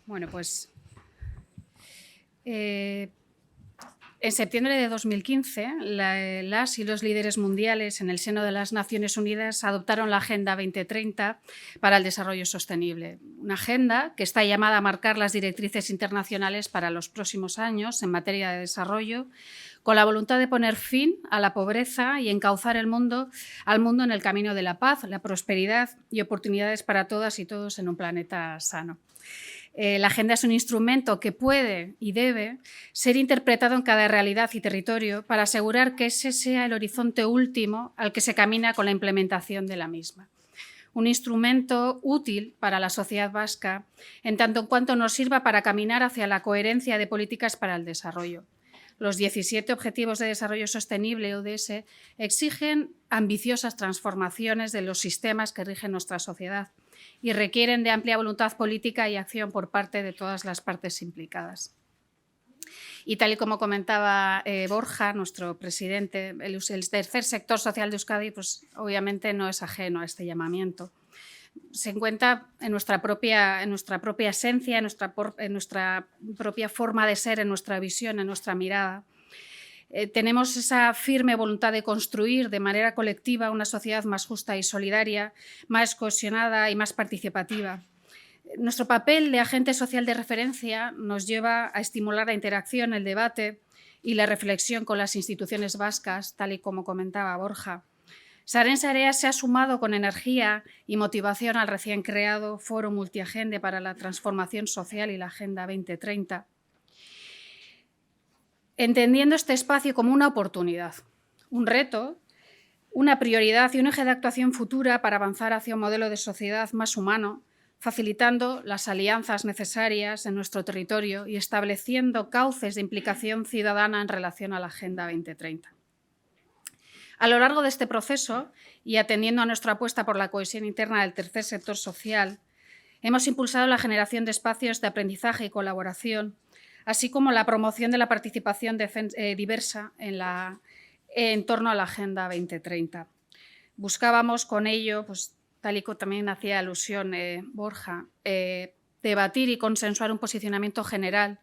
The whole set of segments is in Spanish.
Bueno, pues en septiembre de 2015, las y los líderes mundiales en el seno de las Naciones Unidas adoptaron la Agenda 2030 para el Desarrollo Sostenible, una agenda que está llamada a marcar las directrices internacionales para los próximos años en materia de desarrollo, con la voluntad de poner fin a la pobreza y encauzar al mundo en el camino de la paz, la prosperidad y oportunidades para todas y todos en un planeta sano. La agenda es un instrumento que puede y debe ser interpretado en cada realidad y territorio para asegurar que ese sea el horizonte último al que se camina con la implementación de la misma. Un instrumento útil para la sociedad vasca, en tanto en cuanto nos sirva para caminar hacia la coherencia de políticas para el desarrollo. Los 17 Objetivos de Desarrollo Sostenible, ODS, exigen ambiciosas transformaciones de los sistemas que rigen nuestra sociedad y requieren de amplia voluntad política y acción por parte de todas las partes implicadas. Y tal y como comentaba Borja, nuestro presidente, el tercer sector social de Euskadi, pues obviamente no es ajeno a este llamamiento. Se encuentra en nuestra propia esencia, en nuestra propia forma de ser, en nuestra visión, en nuestra mirada. Tenemos esa firme voluntad de construir de manera colectiva una sociedad más justa y solidaria, más cohesionada y más participativa. Nuestro papel de agente social de referencia nos lleva a estimular la interacción, el debate y la reflexión con las instituciones vascas, tal y como comentaba Borja. Saren Sarea se ha sumado con energía y motivación al recién creado Foro Multiagende para la Transformación Social y la Agenda 2030, entendiendo este espacio como una oportunidad, un reto, una prioridad y un eje de actuación futura para avanzar hacia un modelo de sociedad más humano, facilitando las alianzas necesarias en nuestro territorio y estableciendo cauces de implicación ciudadana en relación a la Agenda 2030. A lo largo de este proceso, y atendiendo a nuestra apuesta por la cohesión interna del tercer sector social, hemos impulsado la generación de espacios de aprendizaje y colaboración, así como la promoción de la participación diversa en torno a la Agenda 2030. Buscábamos con ello, pues, tal y como también hacía alusión Borja, debatir y consensuar un posicionamiento general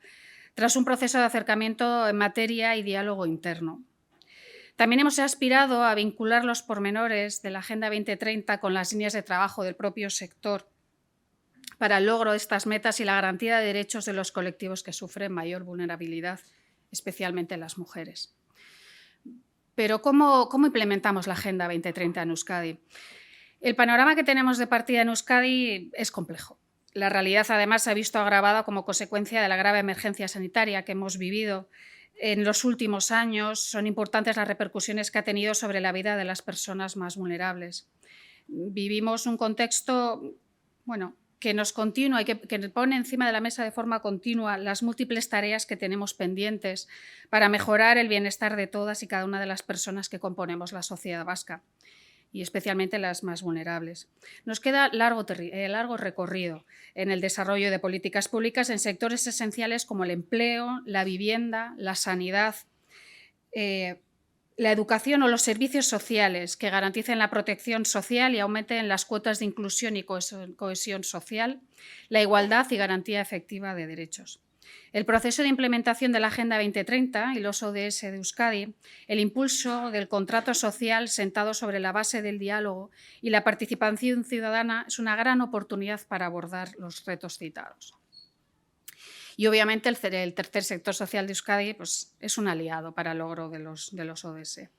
tras un proceso de acercamiento en materia y diálogo interno. También hemos aspirado a vincular los pormenores de la Agenda 2030 con las líneas de trabajo del propio sector para el logro de estas metas y la garantía de derechos de los colectivos que sufren mayor vulnerabilidad, especialmente las mujeres. Pero ¿cómo implementamos la Agenda 2030 en Euskadi? El panorama que tenemos de partida en Euskadi es complejo. La realidad, además, se ha visto agravada como consecuencia de la grave emergencia sanitaria que hemos vivido en los últimos años. Son importantes las repercusiones que ha tenido sobre la vida de las personas más vulnerables. Vivimos un contexto, que nos continúa y que pone encima de la mesa de forma continua las múltiples tareas que tenemos pendientes para mejorar el bienestar de todas y cada una de las personas que componemos la sociedad vasca, y especialmente las más vulnerables. Nos queda largo recorrido en el desarrollo de políticas públicas en sectores esenciales como el empleo, la vivienda, la sanidad, la educación o los servicios sociales que garanticen la protección social y aumenten las cuotas de inclusión y cohesión social, la igualdad y garantía efectiva de derechos. El proceso de implementación de la Agenda 2030 y los ODS de Euskadi, el impulso del contrato social sentado sobre la base del diálogo y la participación ciudadana es una gran oportunidad para abordar los retos citados. Y obviamente el tercer sector social de Euskadi, pues, es un aliado para el logro de los ODS.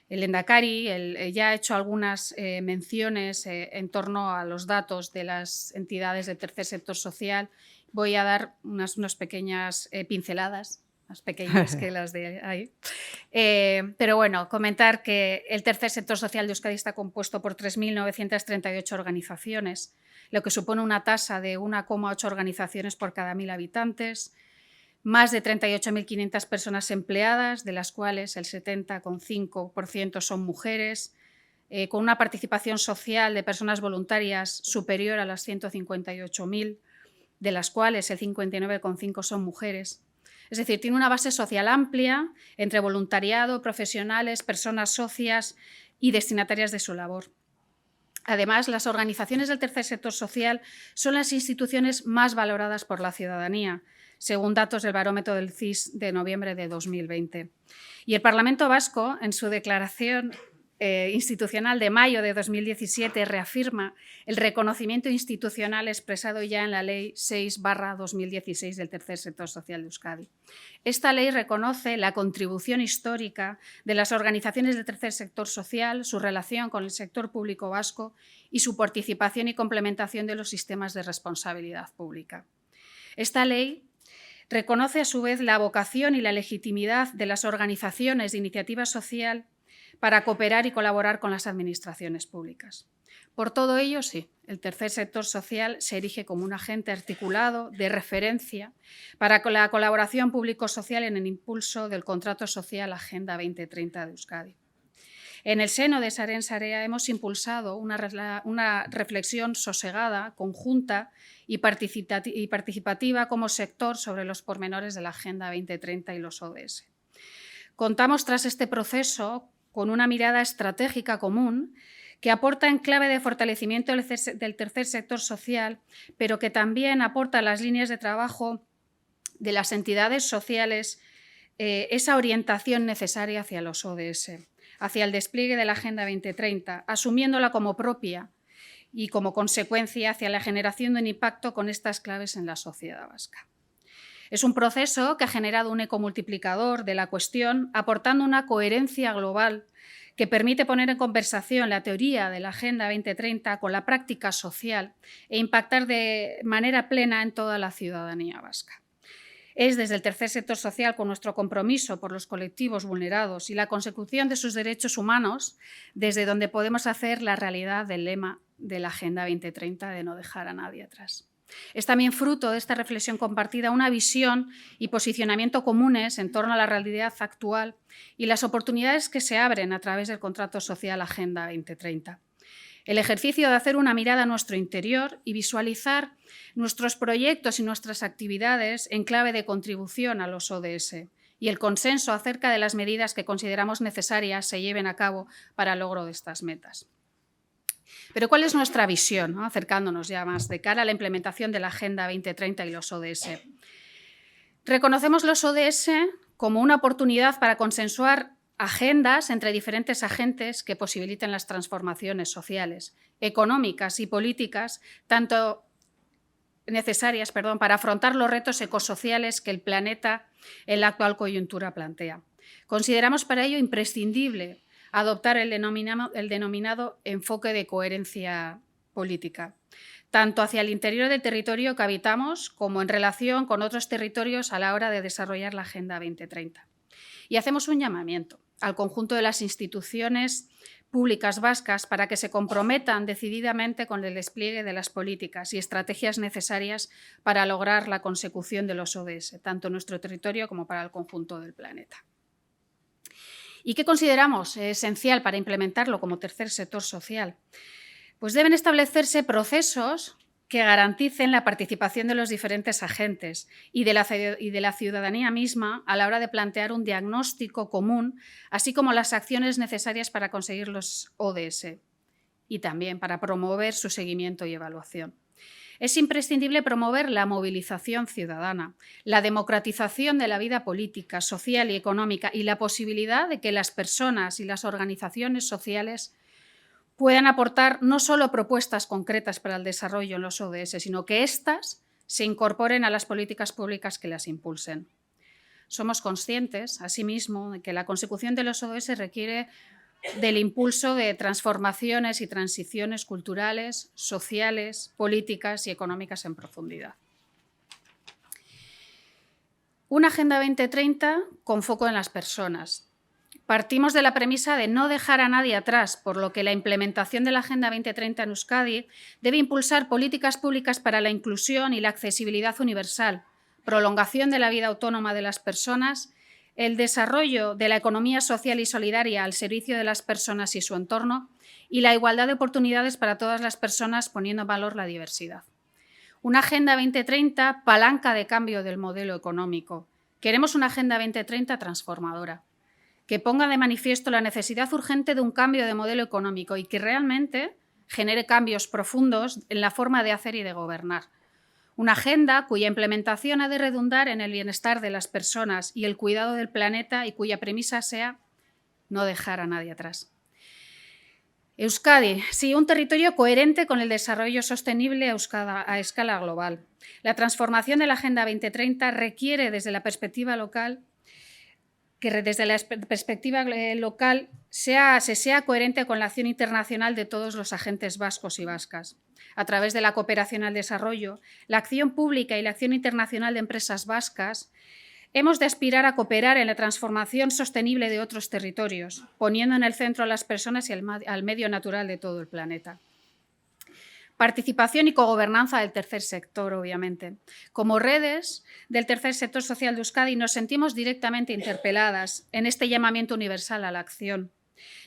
El Lehendakari ya ha hecho algunas menciones en torno a los datos de las entidades del tercer sector social. Voy a dar unas pequeñas pinceladas, más pequeñas que las de ahí. Pero bueno, comentar que el tercer sector social de Euskadi está compuesto por 3.938 organizaciones, lo que supone una tasa de 1,8 organizaciones por cada 1.000 habitantes, más de 38.500 personas empleadas, de las cuales el 70,5% son mujeres, con una participación social de personas voluntarias superior a las 158.000, de las cuales el 59,5% son mujeres. Es decir, tiene una base social amplia entre voluntariado, profesionales, personas socias y destinatarias de su labor. Además, las organizaciones del tercer sector social son las instituciones más valoradas por la ciudadanía, según datos del Barómetro del CIS de noviembre de 2020. Y el Parlamento Vasco, en su declaración institucional de mayo de 2017, reafirma el reconocimiento institucional expresado ya en la Ley 6/2016 del Tercer Sector Social de Euskadi. Esta ley reconoce la contribución histórica de las organizaciones del tercer sector social, su relación con el sector público vasco y su participación y complementación de los sistemas de responsabilidad pública. Esta ley reconoce a su vez la vocación y la legitimidad de las organizaciones de iniciativa social para cooperar y colaborar con las administraciones públicas. Por todo ello, sí, el tercer sector social se erige como un agente articulado de referencia para la colaboración público-social en el impulso del contrato social Agenda 2030 de Euskadi. En el seno de Sareen Sarea hemos impulsado una reflexión sosegada, conjunta y participativa como sector sobre los pormenores de la Agenda 2030 y los ODS. Contamos tras este proceso con una mirada estratégica común que aporta en clave de fortalecimiento del tercer sector social, pero que también aporta las líneas de trabajo de las entidades sociales esa orientación necesaria hacia los ODS, hacia el despliegue de la Agenda 2030, asumiéndola como propia y como consecuencia hacia la generación de un impacto con estas claves en la sociedad vasca. Es un proceso que ha generado un eco multiplicador de la cuestión, aportando una coherencia global que permite poner en conversación la teoría de la Agenda 2030 con la práctica social e impactar de manera plena en toda la ciudadanía vasca. Es desde el tercer sector social, con nuestro compromiso por los colectivos vulnerados y la consecución de sus derechos humanos, desde donde podemos hacer la realidad del lema de la Agenda 2030 de no dejar a nadie atrás. Es también fruto de esta reflexión compartida una visión y posicionamiento comunes en torno a la realidad actual y las oportunidades que se abren a través del contrato social Agenda 2030. El ejercicio de hacer una mirada a nuestro interior y visualizar nuestros proyectos y nuestras actividades en clave de contribución a los ODS y el consenso acerca de las medidas que consideramos necesarias se lleven a cabo para el logro de estas metas. Pero ¿cuál es nuestra visión, ¿no? Acercándonos ya más de cara a la implementación de la Agenda 2030 y los ODS? Reconocemos los ODS como una oportunidad para consensuar agendas entre diferentes agentes que posibiliten las transformaciones sociales, económicas y políticas, tanto necesarias para afrontar los retos ecosociales que el planeta en la actual coyuntura plantea. Consideramos para ello imprescindible adoptar el denominado enfoque de coherencia política, tanto hacia el interior del territorio que habitamos como en relación con otros territorios a la hora de desarrollar la Agenda 2030. Y hacemos un llamamiento al conjunto de las instituciones públicas vascas para que se comprometan decididamente con el despliegue de las políticas y estrategias necesarias para lograr la consecución de los ODS, tanto en nuestro territorio como para el conjunto del planeta. ¿Y qué consideramos esencial para implementarlo como tercer sector social? Pues deben establecerse procesos que garanticen la participación de los diferentes agentes y de la ciudadanía misma a la hora de plantear un diagnóstico común, así como las acciones necesarias para conseguir los ODS y también para promover su seguimiento y evaluación. Es imprescindible promover la movilización ciudadana, la democratización de la vida política, social y económica y la posibilidad de que las personas y las organizaciones sociales puedan aportar no solo propuestas concretas para el desarrollo en los ODS, sino que éstas se incorporen a las políticas públicas que las impulsen. Somos conscientes, asimismo, de que la consecución de los ODS requiere del impulso de transformaciones y transiciones culturales, sociales, políticas y económicas en profundidad. Una Agenda 2030 con foco en las personas. Partimos de la premisa de no dejar a nadie atrás, por lo que la implementación de la Agenda 2030 en Euskadi debe impulsar políticas públicas para la inclusión y la accesibilidad universal, prolongación de la vida autónoma de las personas, el desarrollo de la economía social y solidaria al servicio de las personas y su entorno y la igualdad de oportunidades para todas las personas poniendo en valor la diversidad. Una Agenda 2030 palanca de cambio del modelo económico. Queremos una Agenda 2030 transformadora, que ponga de manifiesto la necesidad urgente de un cambio de modelo económico y que realmente genere cambios profundos en la forma de hacer y de gobernar. Una agenda cuya implementación ha de redundar en el bienestar de las personas y el cuidado del planeta y cuya premisa sea no dejar a nadie atrás. Euskadi, sí, un territorio coherente con el desarrollo sostenible a escala global. La transformación de la Agenda 2030 requiere desde la perspectiva local se sea coherente con la acción internacional de todos los agentes vascos y vascas. A través de la cooperación al desarrollo, la acción pública y la acción internacional de empresas vascas, hemos de aspirar a cooperar en la transformación sostenible de otros territorios, poniendo en el centro a las personas y al medio natural de todo el planeta. Participación y cogobernanza del tercer sector, obviamente. Como redes del tercer sector social de Euskadi nos sentimos directamente interpeladas en este llamamiento universal a la acción.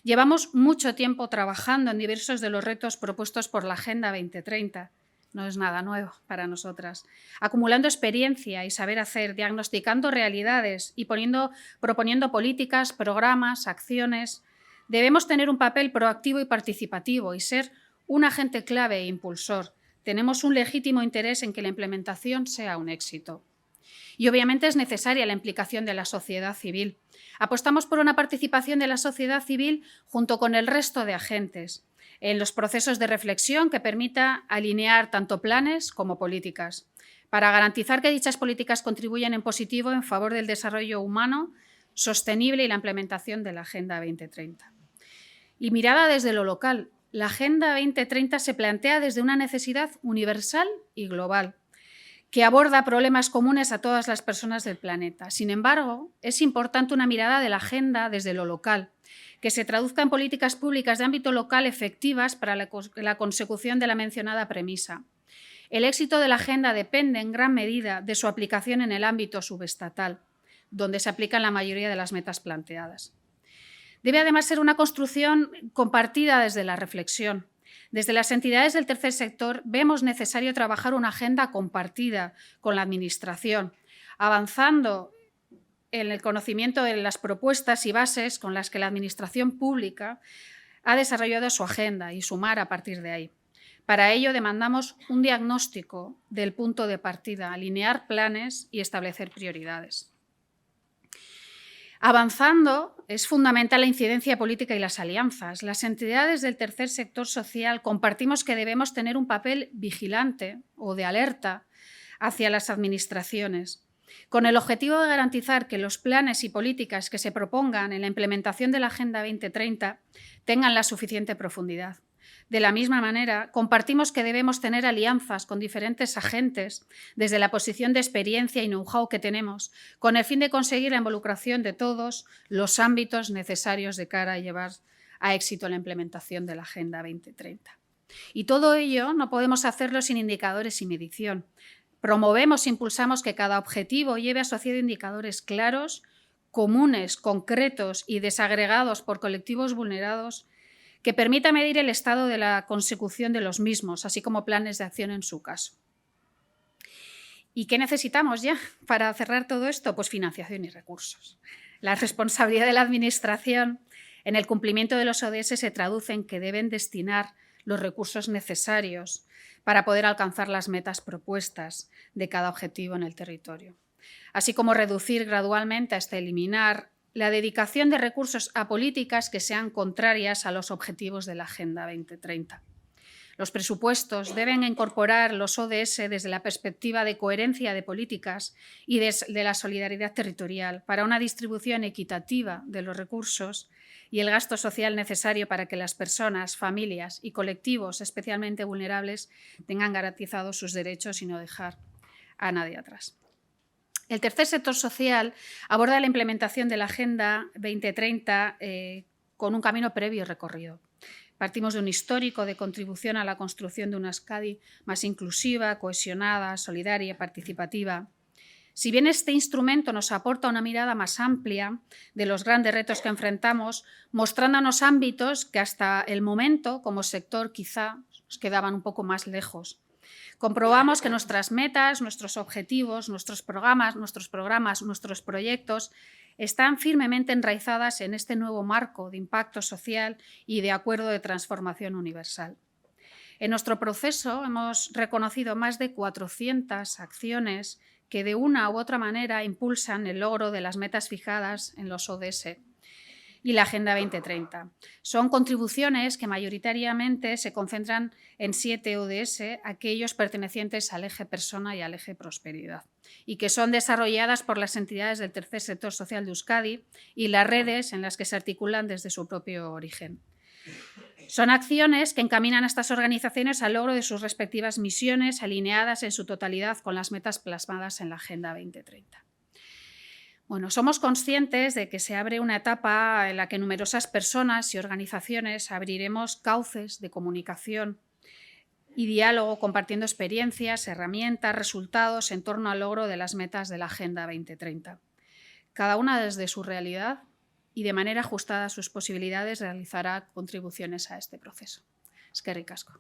Llevamos mucho tiempo trabajando en diversos de los retos propuestos por la Agenda 2030. No es nada nuevo para nosotras. Acumulando experiencia y saber hacer, diagnosticando realidades y proponiendo políticas, programas, acciones, debemos tener un papel proactivo y participativo y ser un agente clave e impulsor. Tenemos un legítimo interés en que la implementación sea un éxito. Y obviamente es necesaria la implicación de la sociedad civil. Apostamos por una participación de la sociedad civil junto con el resto de agentes en los procesos de reflexión que permita alinear tanto planes como políticas, para garantizar que dichas políticas contribuyan en positivo en favor del desarrollo humano sostenible y la implementación de la Agenda 2030. Y mirada desde lo local, la Agenda 2030 se plantea desde una necesidad universal y global, que aborda problemas comunes a todas las personas del planeta. Sin embargo, es importante una mirada de la agenda desde lo local, que se traduzca en políticas públicas de ámbito local efectivas para la consecución de la mencionada premisa. El éxito de la agenda depende en gran medida de su aplicación en el ámbito subestatal, donde se aplican la mayoría de las metas planteadas. Debe además ser una construcción compartida desde la reflexión. Desde las entidades del tercer sector vemos necesario trabajar una agenda compartida con la Administración, avanzando en el conocimiento de las propuestas y bases con las que la Administración pública ha desarrollado su agenda y sumar a partir de ahí. Para ello demandamos un diagnóstico del punto de partida, alinear planes y establecer prioridades. Avanzando, es fundamental la incidencia política y las alianzas. Las entidades del tercer sector social compartimos que debemos tener un papel vigilante o de alerta hacia las administraciones, con el objetivo de garantizar que los planes y políticas que se propongan en la implementación de la Agenda 2030 tengan la suficiente profundidad. De la misma manera, compartimos que debemos tener alianzas con diferentes agentes desde la posición de experiencia y know-how que tenemos, con el fin de conseguir la involucración de todos los ámbitos necesarios de cara a llevar a éxito la implementación de la Agenda 2030. Y todo ello no podemos hacerlo sin indicadores y medición. Promovemos e impulsamos que cada objetivo lleve asociado indicadores claros, comunes, concretos y desagregados por colectivos vulnerados que permita medir el estado de la consecución de los mismos, así como planes de acción en su caso. ¿Y qué necesitamos ya para cerrar todo esto? Pues financiación y recursos. La responsabilidad de la Administración en el cumplimiento de los ODS se traduce en que deben destinar los recursos necesarios para poder alcanzar las metas propuestas de cada objetivo en el territorio, así como reducir gradualmente hasta eliminar la dedicación de recursos a políticas que sean contrarias a los objetivos de la Agenda 2030. Los presupuestos deben incorporar los ODS desde la perspectiva de coherencia de políticas y de la solidaridad territorial para una distribución equitativa de los recursos y el gasto social necesario para que las personas, familias y colectivos especialmente vulnerables tengan garantizados sus derechos y no dejar a nadie atrás. El tercer sector social aborda la implementación de la Agenda 2030 con un camino previo recorrido. Partimos de un histórico de contribución a la construcción de una Euskadi más inclusiva, cohesionada, solidaria y participativa. Si bien este instrumento nos aporta una mirada más amplia de los grandes retos que enfrentamos, mostrándonos ámbitos que hasta el momento, como sector, quizá nos quedaban un poco más lejos. Comprobamos que nuestras metas, nuestros objetivos, nuestros programas, nuestros proyectos están firmemente enraizadas en este nuevo marco de impacto social y de acuerdo de transformación universal. En nuestro proceso hemos reconocido más de 400 acciones que de una u otra manera impulsan el logro de las metas fijadas en los ODS y la Agenda 2030. Son contribuciones que mayoritariamente se concentran en 7 ODS, aquellos pertenecientes al eje persona y al eje prosperidad, y que son desarrolladas por las entidades del tercer sector social de Euskadi y las redes en las que se articulan desde su propio origen. Son acciones que encaminan a estas organizaciones al logro de sus respectivas misiones, alineadas en su totalidad con las metas plasmadas en la Agenda 2030. Bueno, somos conscientes de que se abre una etapa en la que numerosas personas y organizaciones abriremos cauces de comunicación y diálogo compartiendo experiencias, herramientas, resultados en torno al logro de las metas de la Agenda 2030. Cada una desde su realidad y de manera ajustada a sus posibilidades realizará contribuciones a este proceso. Eskerrik asko.